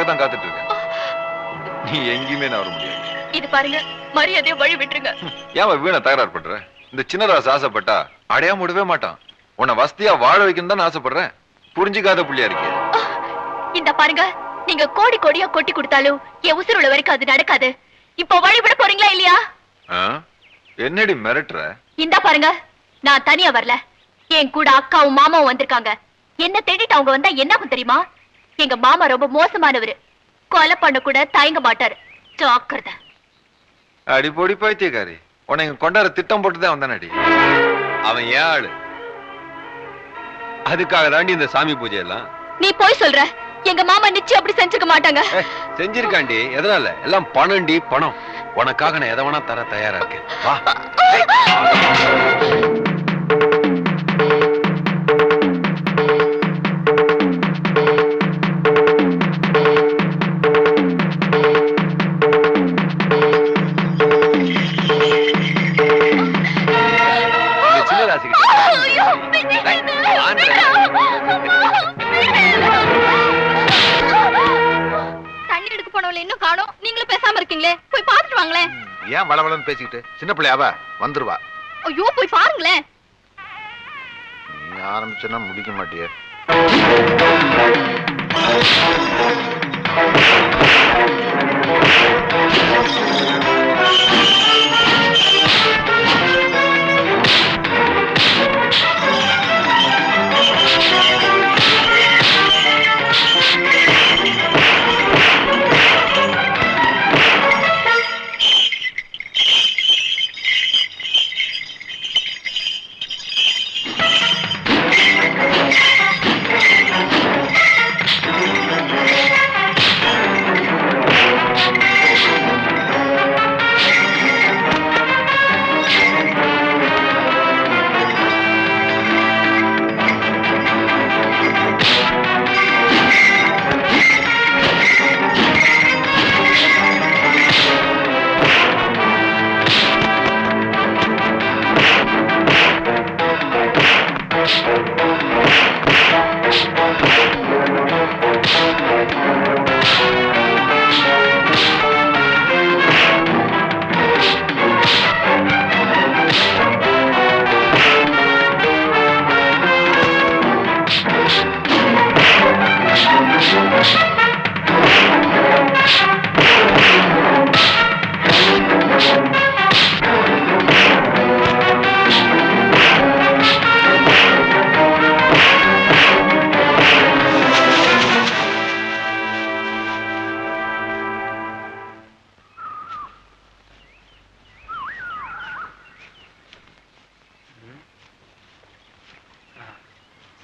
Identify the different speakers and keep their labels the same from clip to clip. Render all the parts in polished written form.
Speaker 1: தான் காத்துட்டு இருக்கேன். நீ எங்கேயுமே நான் வர முடியாது.
Speaker 2: இது பாருங்க, மரியாதையை வழி விட்டுருங்க.
Speaker 1: ஏன் வீணை தகராறு பண்ற? இந்த சின்னராசு ஆசைப்பட்டா அடையாம விடவே மாட்டான். உன்னை வசதியா வாழ வைக்கணும் தான் ஆசைப்படுறேன். புரிஞ்சுக்காத புள்ளியா இருக்கே.
Speaker 2: இந்த பாருங்க, நீங்க கோடி கோடியா கொட்டி கொடுத்தாலும் என் உசுர் உள்ள வரைக்கும் அது நடக்காது. இப்போ வழி விட போறீங்களா இல்லையா?
Speaker 1: என்னடி மிரட்டுற?
Speaker 2: இந்த பாருங்க, நான் தனியா வரல. என் கூட அக்காவும் மாமாவும் வந்திருக்காங்க. என்ன தேடிட்டு அவங்க வந்தா என்ன தெரியுமா? எங்க மாமா ரொம்ப மோசமானவரு. கொலை பண்ண கூட தயங்க மாட்டாரு. ஜாக்கிரதை.
Speaker 1: அடி பொடி பைத்தியக்காரி, உன்னை இங்க கொண்டாட திட்டம் போட்டுதான் வந்தானடி. அவன் ஏன் ஆளு? அதுக்காக தாண்டி இந்த சாமி பூஜை எல்லாம்.
Speaker 2: நீ போய் சொல்ற. எங்க மாமா நிச்சயம் அப்படி செஞ்சுக்க மாட்டாங்க.
Speaker 1: செஞ்சிருக்காண்டி. எதனால? எல்லாம் பணம்டி, பணம். உனக்காக நான் எதை வேணா தர தயாரா இருக்கேன். வா.
Speaker 2: தண்ணி எடுக்க போனவள இன்னும் காணோம். நீங்களும் பேசாம இருக்கீங்களே, போய் பாத்துட்டு வாங்களேன்.
Speaker 1: ஏன் வளவளன்னு பேசிக்கிட்டு? சின்ன பிள்ளையாவ வந்துருவா.
Speaker 2: ஐயோ, போய் பாருங்களேன்.
Speaker 1: நீ ஆரம்பிச்சனா முடிக்க மாட்டியே.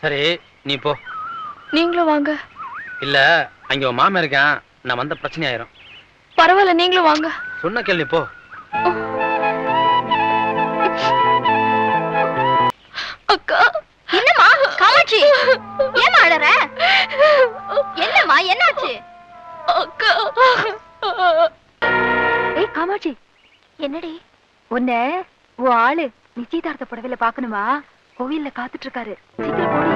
Speaker 3: சரி, நீ போ.
Speaker 2: நீங்களும் வாங்க.
Speaker 3: இல்ல, அங்க உன் மாமன் இருக்கான். நான் வந்த பிரச்சனை ஆயிரும்.
Speaker 2: பரவாயில்ல, நீங்களும் வாங்க.
Speaker 3: சொன்ன கேள்வி போ.
Speaker 2: அக்கா. என்னம்மா காமாட்சி, ஏன் அழற? என்னம்மா, என்னாச்சு? அக்கா.
Speaker 4: ஏய் காமாட்சி,
Speaker 2: என்னடி?
Speaker 4: உன்ன உன் ஆளு நிச்சயதார்த்த புடவையில பாக்கணுமா? கோவில்ல காத்துட்டு இருக்காரு. சீக்கிரம் போடி.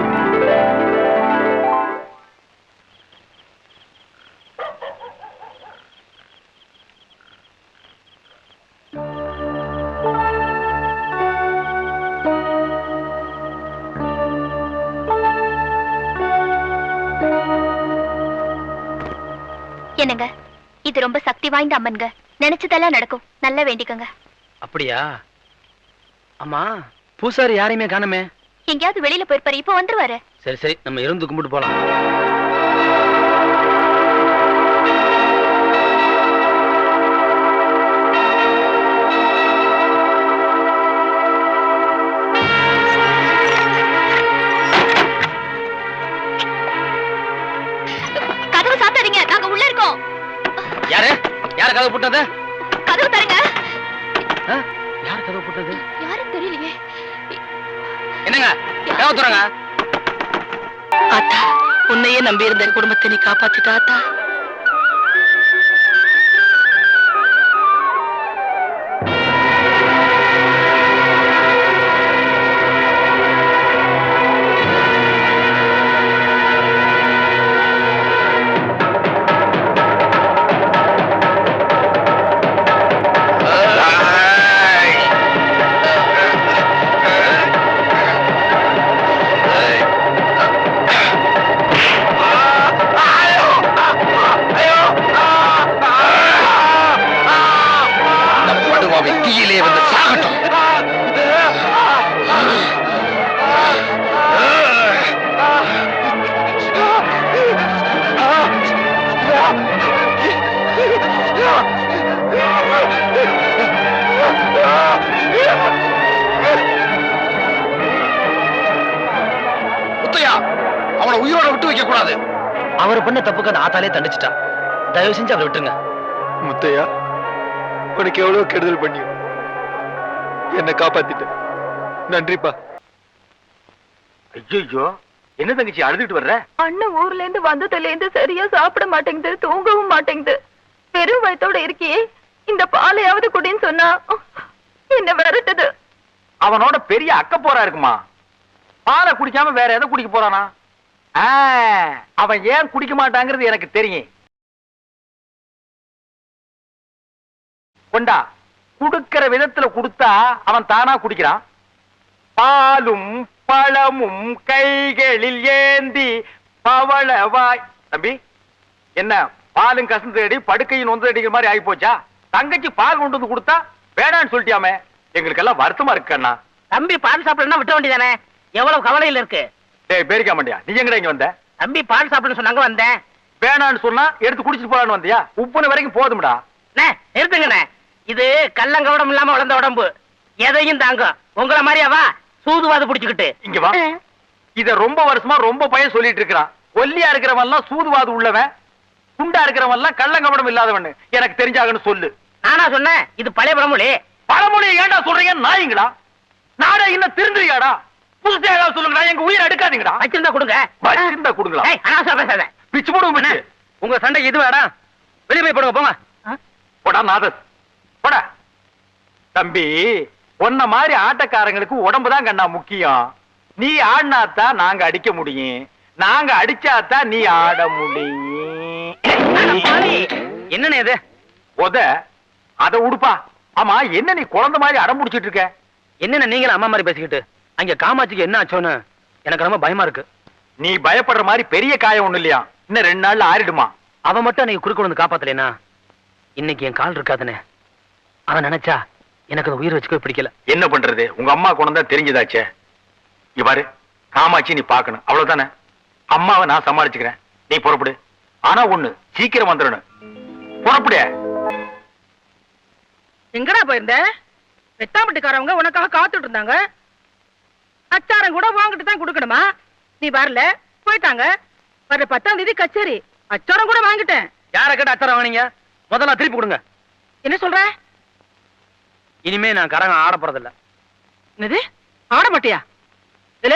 Speaker 2: என்னங்க, இது ரொம்ப சக்தி வாய்ந்த அம்மன்ங்க. நினைச்சதெல்லாம் நடக்கும். நல்லா வேண்டிக்கங்க.
Speaker 3: அப்படியா? அம்மா, பூசாரி யாரையுமே காணுமே.
Speaker 2: எங்கேயாவது வெளியில போயிருப்பாரு. இப்ப வந்துருவாரு.
Speaker 3: சரி சரி, நம்ம இருந்து கும்பிட்டு போலாம்.
Speaker 2: கதவு சாத்தாதீங்க, நாங்க உள்ள இருக்கோம்.
Speaker 3: யாரு யார கதவு போட்டது?
Speaker 2: கதவு தரங்க.
Speaker 3: யார் கதவு போட்டது?
Speaker 2: யாரும் தெரியலையே.
Speaker 3: என்னங்க கதவு தரங்க.
Speaker 5: ஆத்தா, உன்னையே நம்பி இருந்த குடும்பத்தை நீ காப்பாத்திட்டா ஆத்தா.
Speaker 6: அவனை உயிரோட விட்டு வைக்க கூடாது.
Speaker 3: அவர் பண்ண தப்புக்கு அந்த ஆத்தாலே தண்டிச்சிட்டா. தயவு செஞ்சு அவரை விட்டுருங்க.
Speaker 1: முத்தையா, உனக்கு எவ்வளவு கெடுதல் பண்ணியும் என்ன காப்பாத்திட்ட. நன்றிப்பா.
Speaker 6: ஐயோ, என்ன தங்கச்சி அழுதுட்டு வர்ற?
Speaker 4: அண்ணன் ஊர்ல இருந்து வந்ததுல இருந்து சரியா சாப்பிட மாட்டேங்குது, தூங்கவும் மாட்டேங்குது. வெறும் வயத்தோட இருக்கியே, இந்த பாலையாவது குடின்னு சொன்னா என்ன விரட்டுது.
Speaker 6: அவனோட பெரிய அக்க போரா இருக்குமா. பாலை குடிக்காம வேற எதை குடிக்க போறானா? அவன் ஏன் குடிக்க மாட்டாங்கிறது எனக்கு தெரியும். கொண்டா, குடுக்கிற விதத்துல குடுத்தா அவன் தானா குடிக்கிறான். பாலும் பழமும் கைகளில் ஏந்தி பவளவாய். தம்பி, என்ன பாலும் கசந்து அடி படுக்கையும் நொந்து அடிக்கிற மாதிரி ஆகி போச்சா? தங்கச்சி பால் கொண்டு வந்து கொடுத்தா வேணான்னு சொல்லிட்டியாமே. எங்களுக்கு எல்லாம் வருத்தமா இருக்கு அண்ணா.
Speaker 5: தம்பி பால் சாப்பிடணும்னா விட்ட வேண்டியதானே? எவ்வளவு கவலையில இருக்கு.
Speaker 6: டேய் பேரிக்க மாட்டியா, நீ எங்கடா இங்க வந்த?
Speaker 5: தம்பி பால் சாப்பிடணும்னு சொன்னாங்க, வந்தேன்.
Speaker 6: வேணான்னு சொன்னா எடுத்து குடிச்சிட்டு போலான்னு வந்தியா? உப்புன வரைக்கும் போதும்டா.
Speaker 5: நிறுத்துங்கண்ணே. இது கள்ளங்கவடம் இல்லாம வளர்ந்த உடம்பு, எதையும் தாங்கும். உங்கள மாதிரியாவா சூதுவாது புடிச்சுக்கிட்டு.
Speaker 6: இங்க வா. இத ரொம்ப வருஷமா ரொம்ப பையன் சொல்லிட்டு இருக்கிறான். ஒல்லியா இருக்கிறவன் எல்லாம் சூதுவாது உள்ளவன், குண்டா இருக்கிறவன் எல்லாம் கள்ளங்கவடம் இல்லாதவன். எனக்கு தெரிஞ்சாகன்னு சொல்லு.
Speaker 5: நானா சொன்னேன்? இது பழைய பழமொழி.
Speaker 6: பழமொழியை ஏன்டா சொல்றீங்க நாயங்களா? நாடா இன்னும் திருந்துறியாடா? புதுசா ஏதாவது சொல்லுங்கடா. எங்க உயிரை எடுக்காதீங்கடா.
Speaker 5: வச்சிருந்தா கொடுங்க.
Speaker 6: வச்சிருந்தா கொடுங்களா?
Speaker 5: அனாவசியம் பேசாத.
Speaker 6: பிச்சு போடுவோம் பிச்சு.
Speaker 3: உங்க சண்டைக்கு இது வேடா. வெளியே போய் போடுங்க போங்க.
Speaker 6: போடா நாதஸ், போடா. தம்பி, உன்ன மாதிரி ஆட்டக்காரங்களுக்கு உடம்புதான் கண்ணா முக்கியம். நீ ஆடினாத்தான் நாங்க அடிக்க முடியும், நாங்க அடிச்சாத்தான் நீ ஆட முடியும்.
Speaker 3: என்னன்னு இது?
Speaker 6: உத அத உடுப்பா. ஆமா, என்ன நீ குழந்தை மாதிரி அடம் முடிச்சிட்டு இருக்க?
Speaker 3: என்னென்ன நீங்களும் அம்மா மாதிரி பேசிக்கிட்டு? அங்க காமாட்சிக்கு என்ன ஆச்சோன்னு எனக்கு ரொம்ப பயமா இருக்கு.
Speaker 6: நீ பயப்படுற மாதிரி பெரிய காயம் ஒண்ணு இல்லையா? இன்னும் 2 நாள்ல ஆறிடுமா.
Speaker 3: அவன் மட்டும் அன்னைக்கு குறுக்க வந்து காப்பாத்தலைனா இன்னைக்கு என் கால் இருக்காதுன்னு அவன் நினைச்சா எனக்கு அந்த உயிர் வச்சுக்கவே பிடிக்கல.
Speaker 6: என்ன பண்றது? உங்க அம்மா குழந்தை தெரிஞ்சதாச்சே. இவ்வாறு காமாட்சி நீ பாக்கணும், அவ்வளவுதானே. அம்மாவை நான் சமாளிச்சுக்கிறேன், நீ புறப்படு. ஆனா ஒண்ணு, சீக்கிரம் வந்துடணும். புறப்படு.
Speaker 5: எங்கடா போயிருந்த? வெட்டாம்பட்டிக்காரவங்க உனக்காக காத்துட்டு இருந்தாங்க. அச்சாரம் கூட வாங்கிட்டு தான் கொடுக்கணுமா? நீ வரல, போயிட்டாங்க. வர 10ஆம் தேதி கச்சேரி. அச்சாரம் கூட வாங்கிட்டேன்.
Speaker 3: யார கேட்ட அச்சாரம் வாங்கினீங்க? முதல்ல திருப்பி கொடுங்க.
Speaker 5: என்ன சொல்ற?
Speaker 3: இனிமே நான் கரகம் ஆட போறதில்ல.
Speaker 5: என்னது? ஆட மாட்டியா? இல்ல,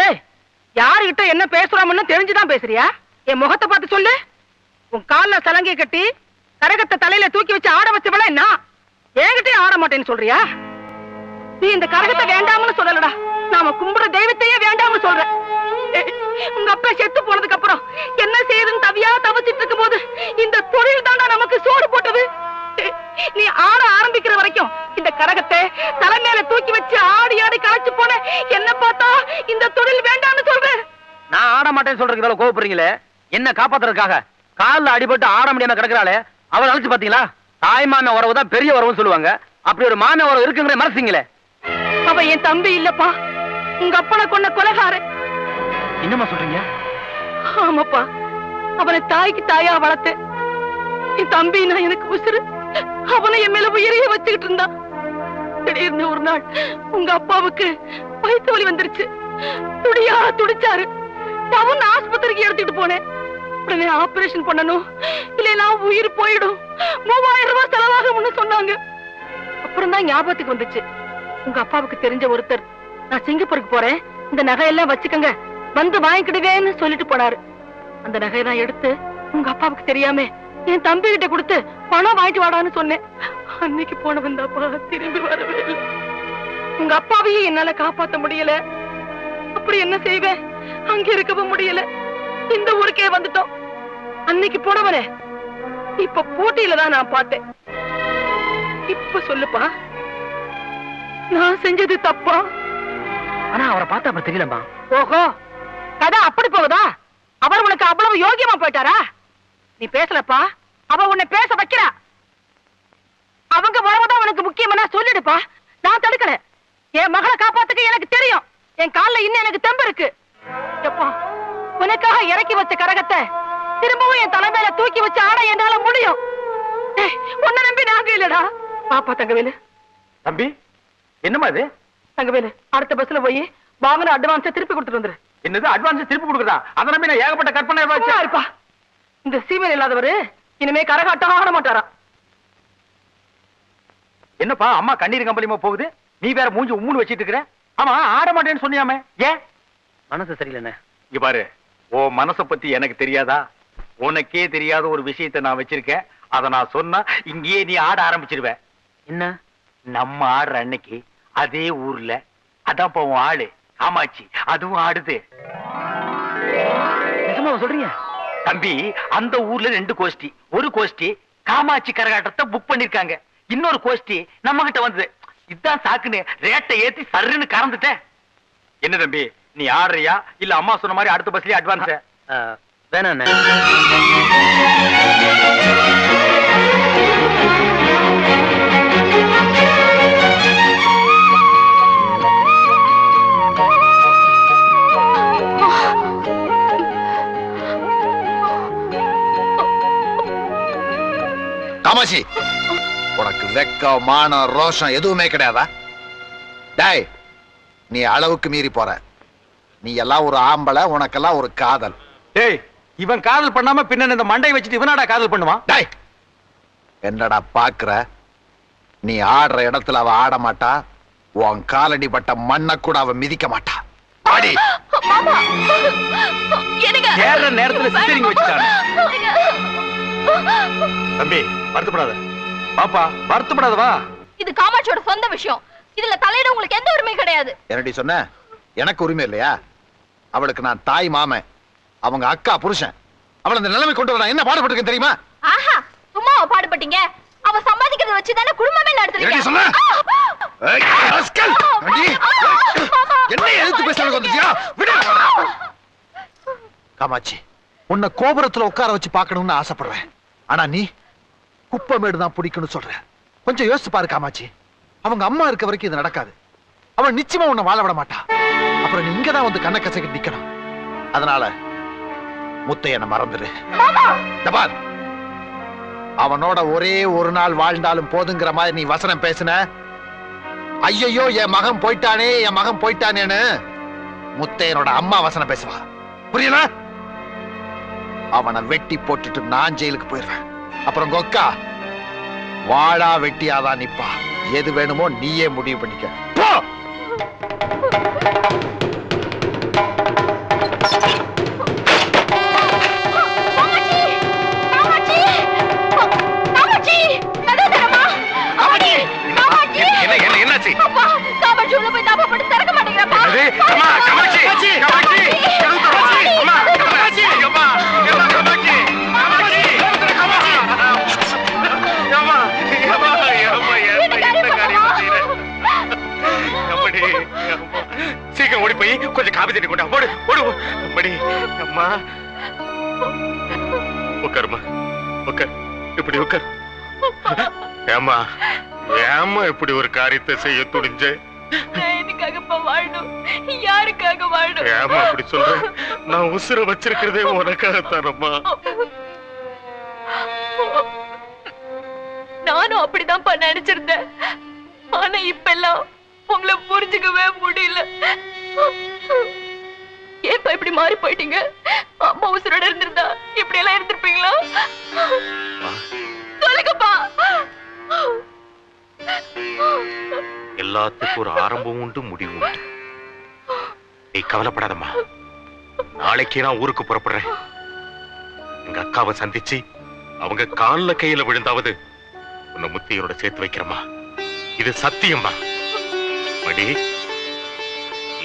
Speaker 5: யாருகிட்ட என்ன பேசுறாமன்னு தெரிஞ்சுதான் பேசுறியா? என் முகத்தை பார்த்து சொல்லு. உன் கால்ல சலங்கை கட்டி கரகத்தை தலையில தூக்கி வச்சு ஆட வச்சவள என்ன? என்கிட்டயே ஆட மாட்டேன்னு சொல்றியா? நீ இந்த கரகத்தை வேண்டாம்னு சொல்லலடா, நாம கும்பிடுற தெய்வத்தையே வேண்டாம்னு சொல்ற. உங்க அப்பா செத்து போனதுக்கு அப்புறம் என்ன செய்யுதுன்னு தவியா தவிச்சிட்டு இருக்கும் போது இந்த தொழில் தாண்டா நமக்கு சோறு போட்டது. நீ ஆட ஆரம்பிக்கிற வரைக்கும் இந்த கரகத்தை தலைமையில தூக்கி வச்சு ஆடி ஆடி களைச்சு போன என்ன பார்த்தா இந்த தொழில் வேண்டாம்னு சொல்றேன்.
Speaker 3: நான் ஆட மாட்டேன்னு சொல்றதுக்கு இவ்வளவு கோவப்படுறீங்களே. என்ன காப்பாத்துறதுக்காக கால்ல அடிபட்டு ஆட முடியாம கிடக்குறாளே, அவளை அழைச்சு பாத்தீங்களா? தாய்மான உறவு தான் பெரிய உறவுன்னு சொல்லுவாங்க. அப்படி ஒரு மான உறவு இருக்குங்கிற மனசுங்களே.
Speaker 5: அவ என் தம்பி இல்லப்பா, உங்க அப்பனை கொண்ட கொலைகாரன்.
Speaker 3: என்னமா சொல்றீங்க?
Speaker 5: ஆமாப்பா, அவனை தாய்க்கு தாயா வளர்த்து என் தம்பி நான் எனக்கு உசுறு. அவனை என் மேல உயிரையே வச்சுக்கிட்டு இருந்தான். திடீர்னு ஒரு நாள் உங்க அப்பாவுக்கு வயிற்று வலி வந்துருச்சு. துடியா துடிச்சாரு. டவுன் ஆஸ்பத்திரிக்கு எடுத்துட்டு போனேன். உடனே ஆபரேஷன் பண்ணணும், இல்லைன்னா உயிர் போயிடும், 3000 ரூபாய் செலவாகும்னு சொன்னாங்க. அப்புறம் தான் ஞாபகத்துக்கு வந்துச்சு, உங்க அப்பாவுக்கு தெரிஞ்ச ஒருத்தர் நான் சிங்கப்பூருக்கு போறேன், இந்த நகையெல்லாம் வச்சுக்கங்க, வந்து வாங்கிக்கிடுவேன்னு சொல்லிட்டு போனாரு. அந்த நகையெல்லாம் எடுத்து உங்க அப்பாவுக்கு தெரியாம என் தம்பி கிட்ட கொடுத்து பணம் வாங்கிட்டு வாடான்னு சொன்னேன். அன்னைக்கு போன வந்தாப்பா திரும்பி வரவே இல்லை. உங்க அப்பாவையும் என்னால காப்பாத்த முடியல. அப்படி என்ன செய்வேன்? அங்க இருக்கவும் முடியல. இந்த ஊருக்கே வந்துட்டோம். அன்னைக்கு போனவனே இப்ப போட்டியில தான் நான் பார்த்தேன். இப்ப சொல்லுப்பா, நான் செஞ்சது தப்பா?
Speaker 3: ஆனா அவரை பார்த்தா அப்ப தெரியலமா.
Speaker 5: ஓஹோ, கதை அப்படி போகுதா? அவர் உனக்கு அவ்வளவு யோகியமா போயிட்டாரா? நீ பேசலப்பா, அவ உன்னை பேச வைக்கிறா. அவங்க உறவுதான் உனக்கு முக்கியமா சொல்லிடுப்பா. நான் தடுக்கல. என் மகளை காப்பாத்துக்க எனக்கு தெரியும். என் கால்ல இன்னும் எனக்கு தெம்பு இருக்கு. எப்பா, உனக்காக இறக்கி வச்ச கரகத்தை திரும்பவும் என் தலைமையில தூக்கி வச்சு ஆட என்னால முடியும். உன்னை நம்பி நாங்க இல்லடா. பாப்பா தங்கவேலு.
Speaker 6: தம்பி, என்னமா இது?
Speaker 5: தங்கவேலு, அடுத்த பஸ்ல போய் வாங்கின அட்வான்ஸை திருப்பி கொடுத்துட்டு வந்துரு.
Speaker 6: என்னது அட்வான்ஸ் திருப்பி கொடுக்குறதா? அதை நம்பி நான் ஏகப்பட்ட கற்பனை
Speaker 5: சும்மா இருப்பா. இந்த சீமையில் இல்லாதவரு இனிமே கரகாட்டம் ஆட மாட்டாரா?
Speaker 6: என்னப்பா அம்மா கண்ணீர் கம்பளிமா போகுது, நீ வேற மூஞ்சி உம்முன்னு வச்சிட்டு இருக்கிற? ஆமா ஆட மாட்டேன்னு சொன்னியாமே, ஏன்?
Speaker 3: மனசு சரியில்லைண்ணே.
Speaker 6: இங்க பாரு, ஓ மனச பத்தி எனக்கு தெரியாதா? உனக்கே தெரியாத ஒரு விஷயத்தை நான் வச்சிருக்கேன். அத நான் சொன்னா இங்கேயே நீ ஆட ஆரம்பிச்சிருவ.
Speaker 3: என்ன?
Speaker 6: நம்ம ஆடுற அன்னைக்கு அதே ஊர்ல அதான் உன் ஆளு காமாட்சி அதுவும் ஆடுது.
Speaker 3: நிஜமா சொல்றீங்க?
Speaker 6: தம்பி, அந்த ஊர்ல 2 கோஷ்டி. ஒரு கோஷ்டி காமாட்சி கரகாட்டத்தை புக் பண்ணிருக்காங்க, இன்னொரு கோஷ்டி நம்ம கிட்ட வந்தது. இதான் சாக்குன்னு ரேட்டை ஏத்தி சர்ன்னு கறந்துட்டேன். என்ன தம்பி, நீ ஆடுறியா இல்ல அம்மா சொன்ன மாதிரி அடுத்த பஸ்லயே அட்வான்ஸ்?
Speaker 3: வேணாண்ணே.
Speaker 7: காமாட்சி, உனக்கு வெக்கம் மானம் ரோஷம் எதுவுமே கிடையாதா? டேய், நீ அளவுக்கு மீறி போற. நீ எல்லாம் ஒரு ஆம்பளை, உனக்கெல்லாம் ஒரு காதல்.
Speaker 6: டேய், இவன் காதல் பண்ணாம பின்ன இந்த மண்டையை வச்சுட்டு இவனாடா காதல் பண்ணுவான்?
Speaker 7: டேய், என்னடா பாக்குற? நீ ஆடுற இடத்துல அவ ஆட மாட்டா, உன் காலடி பட்ட மண்ணை கூட அவ மிதிக்க மாட்டா. ஆடி.
Speaker 2: மாமா எனக்கு
Speaker 6: ஏற நேரத்துல சிஸ்டரிங் வச்சுட்டானே. தம்பி வருத்தப்படாத, பாப்பா வருத்தப்படாத, வா.
Speaker 2: இது காமாட்சியோட சொந்த விஷயம், இதுல தலையிட உங்களுக்கு எந்த உரிமையும் கிடையாது.
Speaker 7: என்னடி சொன்ன? எனக்கு உரிமை இல்லையா? அவளுக்கு நான் தாய் மாமன், அவங்க அக்கா புருஷன். அவளை இந்த நிலைமை கொண்டு வர என்ன பாடுபட்டிருக்கேன் தெரியுமா?
Speaker 2: ஆஹா, சும்மா பாடுபட்டீங்க. அவ சம்பாதிக்கிறத வச்சுதானே குடும்பமே
Speaker 7: என்னடி சொன்ன? ஏய், ராஸ்கல்! அடி! என்ன எழுத்து பேசுறது வந்துட்டியா? விடு! காமாட்சி, உன்னை கோபுரத்துல உட்கார வச்சு பார்க்கணும்னு ஆசைப்படுறேன். ஆனா நீ குப்பமேடு தான் பிடிக்கணும்னு சொல்ற. கொஞ்சம் யோசிச்சு பாரு காமாட்சி. அவங்க அம்மா இருக்க வரைக்கும் இது நடக்காது. அவன் நிச்சயமா உன்னை வாழ விட மாட்டா. அப்புறம் நீ இங்கதான் வந்து கண்ணை கசக்கிட்டு நிக்கணும். அதனால முத்தையனை மறந்துடு. இந்த பார், அவனோட ஒரே ஒரு நாள் வாழ்ந்தாலும் போதுங்கிற மாதிரி நீ வசனம் பேசுன, ஐயோ என் மகன் போயிட்டானே என் மகன் போயிட்டானேன்னு முத்தையனோட அம்மா வசனம் பேசுவா. புரியல? அவனை வெட்டி போட்டுட்டு நான் ஜெயிலுக்கு போயிருவேன். அப்புறம் கொக்கா வாழா வெட்டியாதான் நிப்பா. எது வேணுமோ நீயே முடிவு பண்ணிக்க. போ!
Speaker 6: என்னாச்சு?
Speaker 2: காமாட்சி உள்ள போய் தாப்பா போட்டு திறக்க மாட்டேங்கிறப்பா.
Speaker 6: சீக்கிரம் ஓடி போய் கொஞ்சம் காபி தண்ணி கொண்டா. ஓடு ஓடு அம்மாடி. அம்மா உட்காருமா, உட்கார். இப்படி உட்கார். ஏமா ஏமா இப்படி ஒரு காரியத்தை செய்ய துணிஞ்ச?
Speaker 2: எதுக்காகப்பா வாழணும்? யாருக்காக வாழணும்?
Speaker 6: ஏமா அப்படி சொல்ற? நான் உசுர வச்சிருக்கிறதே உனக்காகத்தானம்மா.
Speaker 2: நானும் அப்படிதான்ப்பா நினைச்சிருந்தேன். ஆனா இப்ப எல்லாம் உங்களை புரிஞ்சுக்கவே முடியல. ஏப்பா இப்படி மாறி போயிட்டீங்க? அம்மா உசுரோட இருந்திருந்தா இப்படி எல்லாம் இருந்திருப்பீங்களா? சொல்லுங்கப்பா.
Speaker 6: எல்லாத்துக்கும் ஒரு ஆரம்பம் உண்டு, முடிவு உண்டு. நீ கவலைப்படாதம்மா. நாளைக்கே நான் ஊருக்கு புறப்படுறேன். எங்க அக்காவை சந்திச்சு அவங்க கால்ல கையில விழுந்தாவது உன்னை முத்தியோட சேர்த்து வைக்கிறமா. இது சத்தியம்மா. மடி,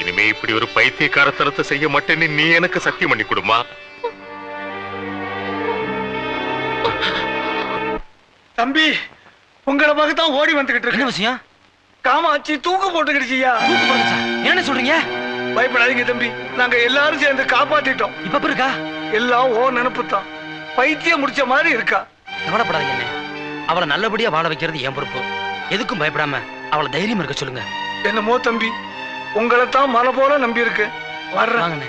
Speaker 6: இனிமே இப்படி ஒரு பைத்தியக்காரத்தனத்தை செய்ய மாட்டேன்னு நீ எனக்கு சத்தியம் பண்ணி கொடுமா.
Speaker 8: தம்பி, உங்களை தான் ஓடி வந்துகிட்டு இருக்கு.
Speaker 3: என்ன விஷயம்?
Speaker 8: காமாட்சி தூக்கு போட்டுக்கிடுச்சியா.
Speaker 3: என்ன சொல்றீங்க?
Speaker 8: பயப்படாதீங்க தம்பி, நாங்க எல்லாரும் சேர்ந்து காப்பாத்திட்டோம்.
Speaker 3: இப்ப இருக்கா?
Speaker 8: எல்லாம் ஓ நினப்பு தான். பைத்தியம் முடிச்ச மாதிரி இருக்கா.
Speaker 3: கவலைப்படாதீங்க அண்ணே. அவளை நல்லபடியா வாழ வைக்கிறது என் பொறுப்பு. எதுக்கும் பயப்படாம அவளை தைரியம் இருக்க சொல்லுங்க.
Speaker 8: என்னமோ தம்பி, உங்களை தான் மலை போல நம்பி இருக்கு. வர்றேன்.
Speaker 3: வாங்கண்ணே.